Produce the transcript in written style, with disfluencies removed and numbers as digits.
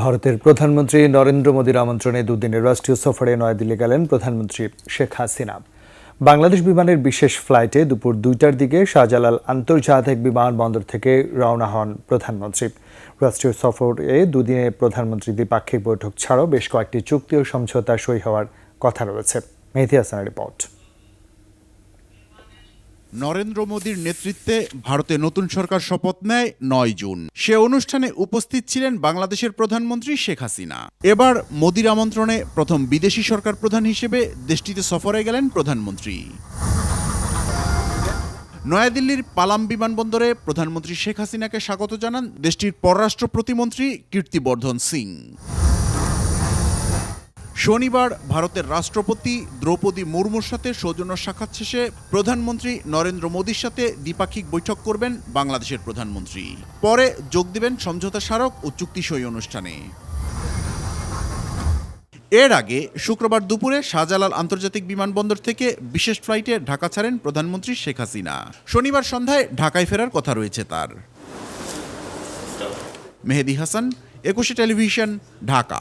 ভারতের প্রধানমন্ত্রী নরেন্দ্র মোদীর আমন্ত্রণে দুদিনের রাষ্ট্রীয় সফরে নয়াদিল্লি গেলেন প্রধানমন্ত্রী শেখ হাসিনা। বাংলাদেশ বিমানের বিশেষ ফ্লাইটে দুপুর 2টার দিকে শাহজালাল আন্তর্জাতিক বিমানবন্দর থেকে রওনা হন প্রধানমন্ত্রী। রাষ্ট্রীয় সফরে দুদিনে প্রধানমন্ত্রী দ্বিপাক্ষিক বৈঠক ছাড়াও বেশ কয়েকটি চুক্তি ও সমঝোতা সই হওয়ার কথা রয়েছে। মেহেদী হাসানের রিপোর্ট। নরেন্দ্র মোদীর নেতৃত্বে ভারতে নতুন সরকার শপথ নেয় 9 জুন। সে অনুষ্ঠানে উপস্থিত ছিলেন বাংলাদেশের প্রধানমন্ত্রী শেখ হাসিনা। এবার মোদীর আমন্ত্রণে প্রথম বিদেশি সরকার প্রধান হিসেবে দেশটিতে সফরে গেলেন প্রধানমন্ত্রী। নয়াদিল্লির পালাম বিমানবন্দরে প্রধানমন্ত্রী শেখ হাসিনাকে স্বাগত জানান দেশটির পররাষ্ট্র প্রতিমন্ত্রী কীর্তিবর্ধন সিং। শনিবার ভারতের রাষ্ট্রপতি দ্রৌপদী মুর্মুর সাথে সৌজন্য সাক্ষাৎ শেষে প্রধানমন্ত্রী নরেন্দ্র মোদীর সাথে দ্বিপাক্ষিক বৈঠক করবেন বাংলাদেশের প্রধানমন্ত্রী। পরে যোগ দেবেন সমঝোতা স্মারক ও চুক্তি সই অনুষ্ঠানে। এর আগে শুক্রবার দুপুরে শাহজালাল আন্তর্জাতিক বিমানবন্দর থেকে বিশেষ ফ্লাইটে ঢাকা ছাড়েন প্রধানমন্ত্রী শেখ হাসিনা। শনিবার সন্ধ্যায় ঢাকায় ফেরার কথা রয়েছে তার। মেহেদী হাসান, 21 টেলিভিশন, ঢাকা।